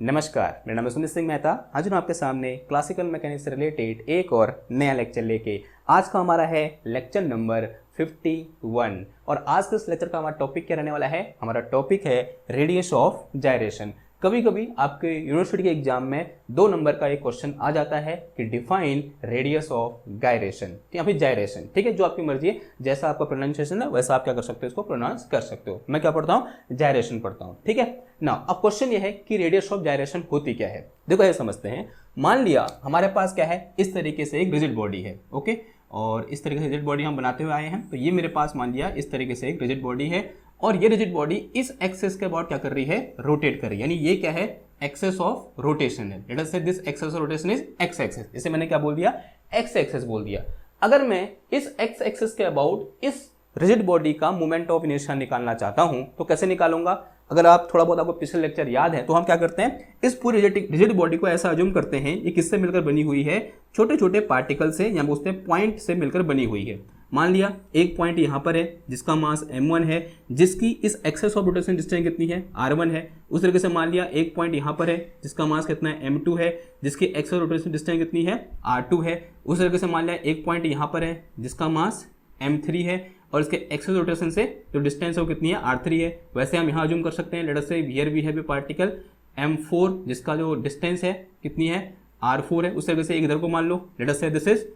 नमस्कार, मेरा नाम है सुमित सिंह मेहता। आज मैं आपके सामने क्लासिकल मैकेनिक्स से रिलेटेड एक और नया लेक्चर लेके आज का हमारा है लेक्चर नंबर 51। और आज के इस लेक्चर का हमारा टॉपिक क्या रहने वाला है? हमारा टॉपिक है रेडियस ऑफ जायरेशन। कभी कभी आपके यूनिवर्सिटी के एग्जाम में 2 नंबर का एक क्वेश्चन आ जाता है कि डिफाइन रेडियस ऑफ गायरेशन या फिर जायरेशन। ठीक है, जो आपकी मर्जी है, जैसा आपका प्रोनाउंसिएशन है वैसा आप क्या कर सकते हो, इसको प्रोनाउंस कर सकते हो। मैं क्या पढ़ता हूँ? जायरेशन पढ़ता हूँ। ठीक है ना। अब क्वेश्चन ये है कि रेडियस ऑफ जायरेशन होती क्या है। देखो ये समझते हैं। मान लिया हमारे पास क्या है, इस तरीके से एक रिजिड बॉडी है। ओके, और इस तरीके से रिजिड बॉडी हम बनाते हुए आए हैं। तो ये मेरे पास मान लिया इस तरीके से एक रिजिड बॉडी है और ये रिजिड बॉडी इस एक्सेस के अबाउट क्या कर रही है, रोटेट कर रही है। यानी ये क्या है, एक्सेस ऑफ रोटेशन है। Let us say this axis of rotation is x axis. इसे मैंने क्या बोल दिया, एक्स एक्सेस बोल दिया। अगर मैं इस एक्स एक्सेस के अबाउट इस रिजिड बॉडी का मोमेंट ऑफ इनर्शिया निकालना चाहता हूं तो कैसे निकालूंगा? अगर आप थोड़ा बहुत आपको पिछले लेक्चर याद है तो हम क्या करते हैं, इस पूरी रिजिड बॉडी को ऐसा अज्यूम करते हैं ये किससे मिलकर बनी हुई है, छोटे छोटे पार्टिकल से या बोलते हैं पॉइंट से मिलकर बनी हुई है। मान लिया एक पॉइंट यहाँ पर है जिसका मास m1 है, जिसकी इस एक्सेस ऑफ रोटेशन डिस्टेंस कितनी है, r1 है। उस तरीके से मान लिया एक पॉइंट यहाँ पर है जिसका मास कितना है, m2 है, जिसकी एक्सेस ऑफ रोटेशन डिस्टेंस कितनी है, r2 है। उस तरीके से मान लिया एक पॉइंट यहाँ पर है जिसका मास m3 है और इसके एक्सेस रोटेशन से जो डिस्टेंस है वो कितनी है, r3 है। वैसे हम यहाँ अज्यूम कर सकते हैं, let us say here we have a particle m4 जिसका जो डिस्टेंस है कितनी है, r4 है। उस तरीके से एक इधर को मान लो, late us say this is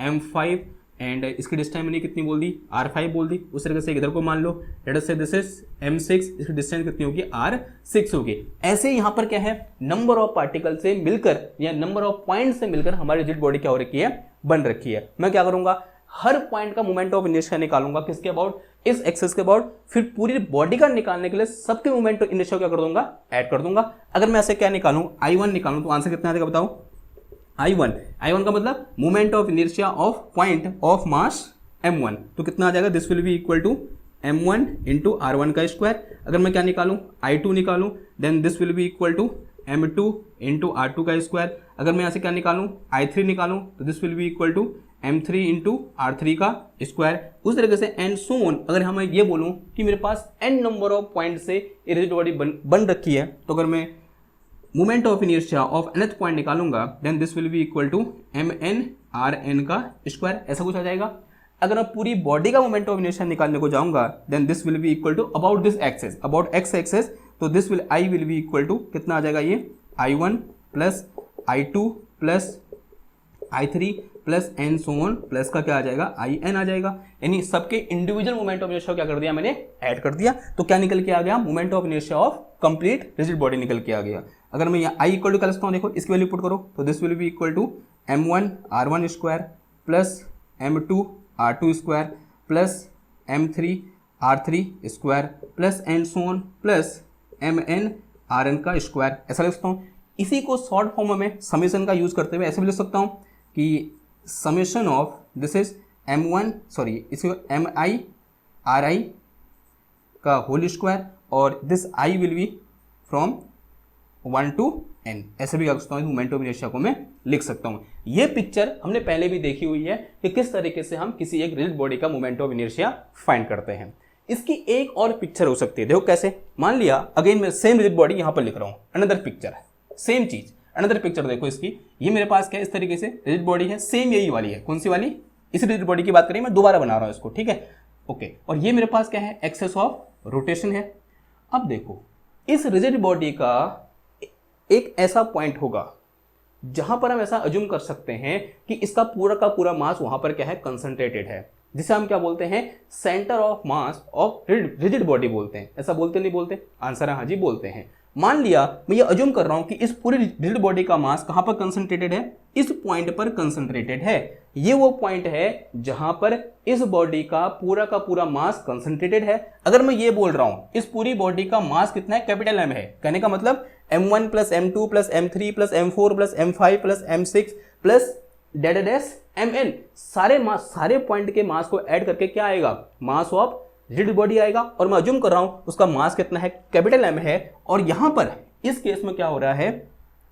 m5 and इसकी डिस्टेंस मैंने कितनी बोल दी, r5 बोल दी। उस तरीके से एक इधर को मान लो, late us say this is m6, इसकी डिस्टेंस कितनी होगी, r6 होगी। ऐसे यहाँ पर क्या है, नंबर ऑफ पार्टिकल से मिलकर या नंबर ऑफ पॉइंट से मिलकर हमारी रिजिड बॉडी क्या हो रखी है, बन रखी है। मैं क्या करूंगा, हर पॉइंट का मोमेंट ऑफ इनर्शिया निकालूंगा, किसके अबाउट, इस एक्सेस के अबाउट। फिर पूरी बॉडी का निकालने के लिए सबके मोमेंट ऑफ इनर्शिया क्या कर दूंगा, ऐड कर दूंगा। अगर मैं ऐसे क्या निकालूं, I1 निकालूं तो आंसर कितना आ जाएगा बताओ, I1 का मतलब moment of inertia of point of mass m1। तो कितना आ जाएगा, this will be equal to m1 into r1 का स्क्वायर। अगर मैं क्या निकालूं, I2 निकालूं, then this will be equal to m2 into r2 का स्क्वायर। अगर मैं यहाँ से क्या निकालूं, I3 निकालूं तो this will be equal to m3 into r3 का स्क्वायर। उस तरीके से एंड सो ऑन। अगर हम ये बोलूं कि मेरे पास n नंबर ऑफ पॉइंट से रिजिड बॉडी बन रखी है, तो अगर मैं moment of inertia of nth point निकालूंगा then this will be equal to mn rn का स्क्वायर, ऐसा कुछ आ जाएगा। अगर मैं पूरी बॉडी का मोमेंट ऑफ इनर्शिया निकालने को जाऊंगा then this will be equal to about this axis, about x axis, तो this will I will be equal to कितना आ जाएगा, ये I1 plus I2 plus I3 plus N so on plus का क्या आ जाएगा, IN आ जाएगा। यानी सबके इंडिविजुअल मोमेंट ऑफ इनर्शिया क्या कर दिया मैंने, ऐड कर दिया। तो क्या निकल के आ गया, moment of inertia of complete rigid body निकल के आ गया। अगर मैं यहाँ I इक्वल टू क्या लिखता हूँ, देखो इसकी वैल्यू पुट करो तो this will be equal to m1 r1 square plus m2 r2 square plus m3 r3 square plus N so on plus mn rn का स्क्वायर, ऐसा लिख सकता हूँ। इसी को शॉर्ट फॉर्म में समेशन का यूज करते हुए ऐसे भी लिख सकता हूँ कि समेशन ऑफ दिस इज इसको mi ri का होल स्क्वायर और this I will be from 1 to n, ऐसे भी कर सकता हूँ। मोमेंट ऑफ इनर्शिया को मैं लिख सकता हूँ। ये पिक्चर हमने पहले भी देखी हुई है कि किस तरीके से हम किसी एक रिजिड बॉडी का मोमेंट ऑफ इनर्शिया फाइंड करते हैं। इसकी एक और पिक्चर हो सकती है, देखो कैसे। मान लिया अगेन मैं सेम रिजिड बॉडी यहाँ पर लिख रहा हूँ, अनदर पिक्चर है, सेम चीज, अनदर पिक्चर देखो इसकी। ये मेरे पास क्या है, इस तरीके से रिजिड बॉडी है, सेम यही वाली है। कौन सी वाली, इस रिजिड बॉडी की बात करें, मैं दोबारा बना रहा हूँ इसको, ठीक है, ओके। और ये मेरे पास क्या है, एक्सेस ऑफ रोटेशन है। अब देखो इस रिजिड बॉडी का एक ऐसा पॉइंट होगा जहां पर हम ऐसा अज्यूम कर सकते हैं कि इसका पूरा का पूरा मास वहां पर क्या है, कंसंट्रेटेड है, जिसे हम क्या बोलते हैं, centre of mass of rigid body बोलते हैं। ऐसा बोलते नहीं बोलते, आंसर है हाँ जी, बोलते हैं। मान लिया मैं ये अज्यूम कर रहा हूं कि इस पूरी रिजिड बॉडी का मास कहां पर कंसंट्रेटेड है, इस पॉइंट पर कंसंट्रेटेड है। ये वो पॉइंट है जहां पर इस बॉडी का पूरा मास कंसंट्रेटेड है। अगर मैं ये बोल रहा हूं इस पूरी बॉडी का मास कितना है, कैपिटल M है, कहने का मतलब m1 plus m2 plus m3 plus m4 plus m5 plus m6 plus डेडेडेस mn, सारे पॉइंट के मास को ऐड करके क्या आएगा, मास ऑफ रिजिड बॉडी आएगा। और मैं अज्यूम कर रहा हूं उसका मास कितना है, कैपिटल M है। और यहां पर इस केस में क्या हो रहा है,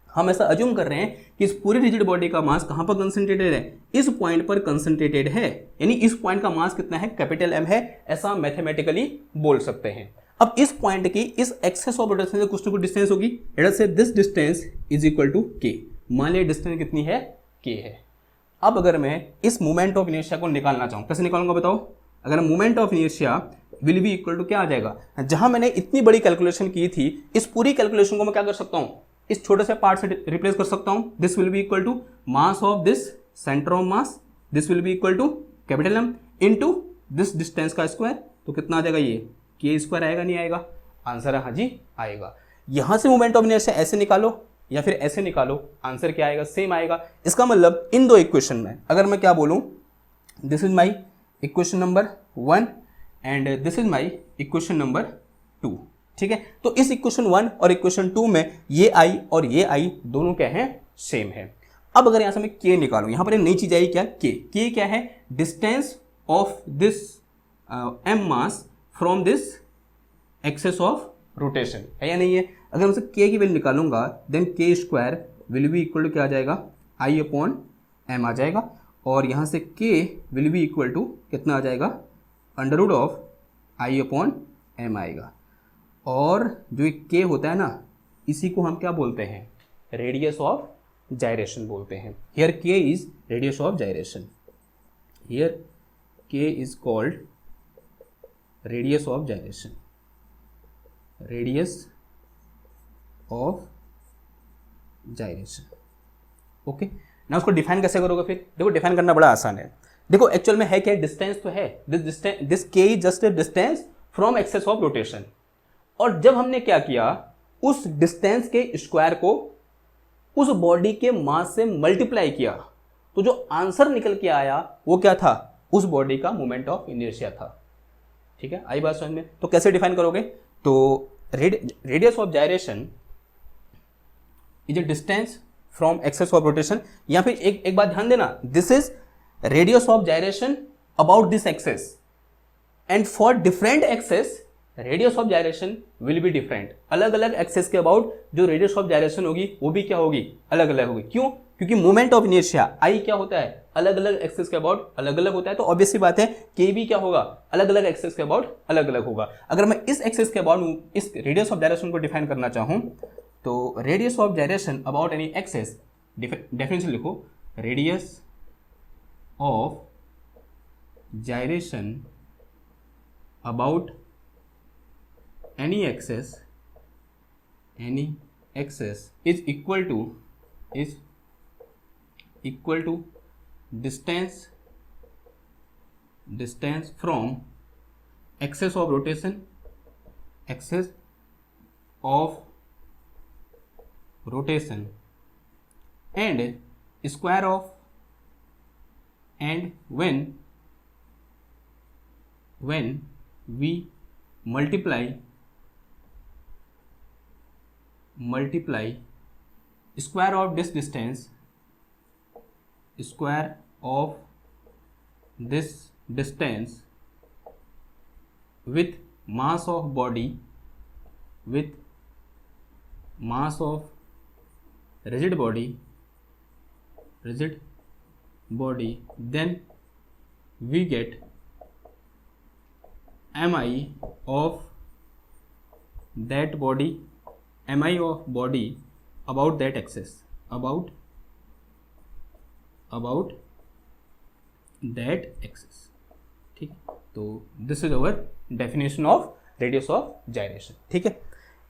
हम ऐसा अज्यूम कर रहे हैं कि इस पूरी रिजिड बॉडी का मास कहां पर कंसंट्रेटेड है, इस पॉइंट पर कंसंट्रेटेड है। यानी इस पॉइंट का मास कितना है, कैपिटल M है, ऐसा मैथमेटिकली बोल सकते हैं। अब इस पॉइंट की इस एक्सेस ऑफ रोटेशन से कुछ ना कुछ डिस्टेंस होगी, let us say this distance is equal to k. मान लिया डिस्टेंस कितनी है, के है। अब अगर मैं इस मोमेंट ऑफ इनर्शिया को निकालना चाहूँ, कैसे निकालूंगा बताओ? अगर moment of inertia will be equal to क्या आ जाएगा, जहां मैंने इतनी बड़ी कैलकुलेशन की थी, इस पूरी कैलकुलेशन को मैं क्या कर सकता हूं, इस छोटे से पार्ट से रिप्लेस कर सकता हूं। This will be equal to mass of this centre of mass, this will be equal to capital M into this distance का स्क्वायर। तो कितना आ जाएगा, ये के स्क्वायर आएगा, नहीं आएगा? आंसर है हाँ जी आएगा। यहां से मोमेंट ऑफ इनर्शिया ऐसे निकालो या फिर ऐसे निकालो, आंसर क्या आएगा, सेम आएगा। इसका मतलब इन दो इक्वेशन में अगर मैं क्या बोलूं, this is my equation number 1 and this is my equation number 2, ठीक है। तो इस इक्वेशन 1 और इक्वेशन 2 में ये आई और ये आई दोनों क्या है, सेम है। अब अगर यहां से मैं के निकालूं, यहां पर एक नई चीज आई क्या, के क्या है, distance of this M mass from this axis of rotation, है या नहीं है? अगर मैं के की वैल्यू निकालूंगा then k square will be equal to क्या आ जाएगा, आई अपॉन एम आ जाएगा। और यहाँ से के विल बी इक्वल टू कितना आ जाएगा, under root of I upon M आएगा। और जो के होता है ना, इसी को हम क्या बोलते हैं, रेडियस ऑफ जायरेशन बोलते हैं। Here k is radius of gyration, here k is called radius of gyration, radius of gyration. Okay, ना उसको डिफाइन कैसे करोगे फिर? देखो डिफाइन करना बड़ा आसान है। देखो एक्चुअल में है क्या, डिस्टेंस तो है, this k is just a distance from axis of rotation. और जब हमने क्या किया, उस डिस्टेंस के स्क्वायर को उस बॉडी के मास से मल्टीप्लाई किया, तो जो आंसर निकल के आया वो क्या था, उस बॉडी का मोमेंट ऑफ इनर्शिया था। ठीक है, आई बात समझ में? तो कैसे डिफाइन करोगे? तो radius of gyration is a distance from axis of rotation, या फिर एक बात ध्यान देना, this is radius of gyration about this axis and for different axis radius of gyration will be different. अलग अलग एक्सेस के अबाउट जो रेडियस ऑफ जायरेशन होगी वो भी क्या होगी, अलग अलग होगी। क्यों? क्योंकि मोमेंट ऑफ इनर्शिया आई क्या होता है, अलग अलग एक्सेस के अबाउट अलग अलग होता है। तो ऑब्वियसली बात है के भी क्या होगा, अलग अलग एक्सेस के अबाउट अलग अलग होगा। अगर मैं इस एक्सेस के अबाउट इस रेडियस ऑफ जायरेशन को डिफाइन करना चाहूं, तो radius of gyration about any axis, definition लिखो, radius of gyration about any axis is equal to distance from axis of rotation and square of, and when we multiply square of this distance with mass of body, with mass of rigid body, then we get mi of that body, mi of body about that axis, about that axis। ठीक, तो this is our definition of radius of gyration. ठीक है,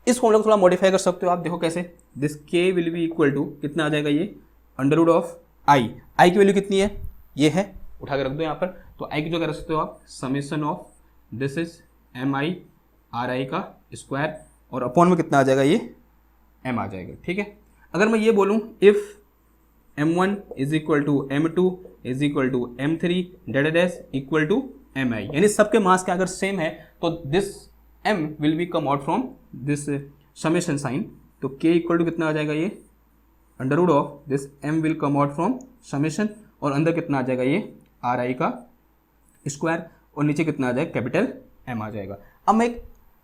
इस formula को थोड़ा modify कर सकते हो आप, देखो कैसे, दिस के विल बी इक्वल टू कितना आ जाएगा, ये अंडर रूट ऑफ आई की वैल्यू कितनी है, ये है, उठा के रख दो यहाँ पर। तो आई की जो कर सकते हो आप, summation of this is m i r i का स्क्वायर, और अपॉन में कितना आ जाएगा, ये m आ जाएगा। ठीक है, अगर मैं ये बोलूं if m1 is equal to m2 is equal to m3 dash equal to mi, यानी सबके मास के अगर सेम है तो this m will be come out from this summation sign. तो k इक्वल टू कितना आ जाएगा, ये under root of this m will come out from summation, और अंदर कितना आ जाएगा, ये आर आई का स्क्वायर, और नीचे कितना आ जाएगा, कैपिटल m आ जाएगा। अब मैं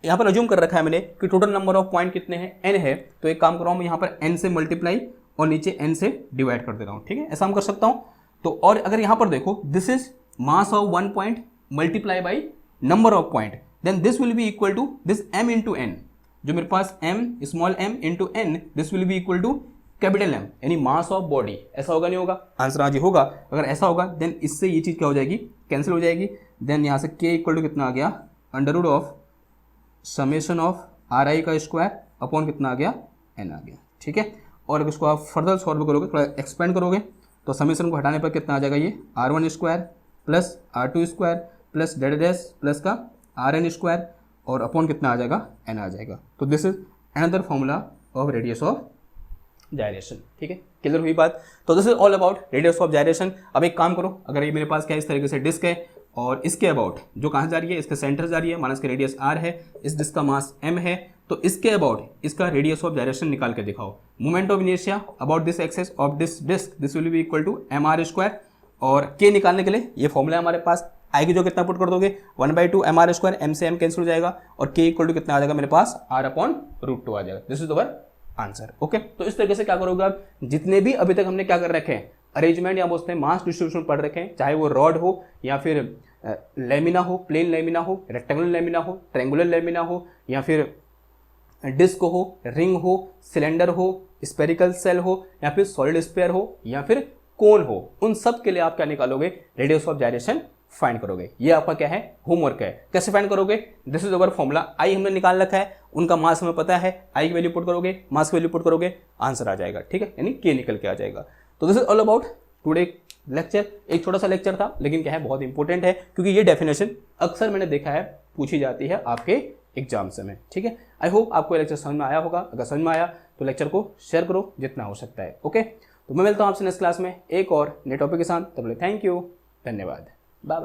यहाँ पर अज्यूम कर रखा है मैंने कि टोटल नंबर ऑफ पॉइंट कितने हैं, n है, तो एक काम कर रहा हूँ मैं यहाँ पर n से मल्टीप्लाई और नीचे n से डिवाइड कर दे रहा हूँ। ठीक है, ऐसा हम कर सकता हूँ। तो और अगर यहाँ पर देखो, this is mass of one point multiply by number of point, then this will be equal to this m into n, जो मेरे पास m small m into n, this will be equal to capital M, यानी mass of body. ऐसा होगा नहीं होगा? Answer आज होगा। अगर ऐसा होगा देन इससे ये चीज़ क्या हो जाएगी, कैंसिल हो जाएगी। देन यहाँ से k इक्वल टू कितना आ गया, under root of summation of r i का स्क्वायर अपॉन कितना आ गया, n आ गया। ठीक है, और अगर इसको आप फर्दर सॉल्व करोगे, थोड़ा एक्सपेंड करोगे, तो समेशन को हटाने पर कितना आ जाएगा, ये r1 square plus r2 square plus dead dash plus का rn स्क्वायर और अपॉन कितना आ जाएगा, n आ जाएगा। तो this is another formula of radius of gyration. ठीक है, क्लियर हुई बात? तो this is all about radius of gyration. अब एक काम करो, अगर ये मेरे पास क्या इस तरीके से डिस्क है और इसके अबाउट जो कहाँ जा रही है, इसके सेंटर जा रही है, माना इसका रेडियस r है, इस डिस्क का मास m है, तो इसके अबाउट इसका रेडियस ऑफ जायरेशन निकाल के दिखाओ। Moment of inertia about this axis of this disk, this will be equal to mr square, और k निकालने के लिए ये फॉर्मूला हमारे पास आएगी, जो कितना पुट कर दोगे 1/2 mr स्क्वायर, m से m कैंसिल हो जाएगा और k इक्वल टू कितना आ जाएगा मेरे पास r अपॉन रूट 2 आ जाएगा। This is our answer. Okay, तो इस तरीके से क्या करोगे आप, जितने भी अभी तक हमने क्या कर रखे हैं, अरेंजमेंट या बोलते हैं मास डिस्ट्रीब्यूशन पढ़ रखे हैं, चाहे वो रॉड हो या फिर लेमिना हो, प्लेन लेमिना हो, रेक्टेंगुलर लेमिना हो, ट्रायंगुलर लेमिना हो, या फिर डिस्क हो, रिंग हो, सिलेंडर हो, स्पेरिकल सेल हो, या फिर सॉलिड स्फीयर हो, या फिर कोन हो, उन सब के लिए आप क्या निकालोगे, रेडियस ऑफ जायरेशन फाइंड करोगे। ये आपका क्या है, होमवर्क है। कैसे फाइंड करोगे, दिस इज अवर फॉर्मूला। आई हमने निकाल रखा है, उनका मास हमें पता है, आई की वैल्यू पुट करोगे, मास की वैल्यू पुट करोगे, आंसर आ जाएगा। ठीक है, यानी के निकल के आ जाएगा। तो this is all about today lecture. एक छोटा सा लेक्चर था, लेकिन क्या है, बहुत इंपॉर्टेंट है, क्योंकि ये डेफिनेशन अक्सर मैंने देखा है पूछी जाती है आपके एग्जाम में। ठीक है, आई होप आपको लेक्चर समझ में आया होगा। अगर समझ में आया तो लेक्चर को शेयर करो जितना हो सकता है। ओके, तो मैं मिलता हूँ आपसे नेक्स्ट क्लास में एक और नए टॉपिक के साथ। तब तक थैंक यू, धन्यवाद, बाय बाय।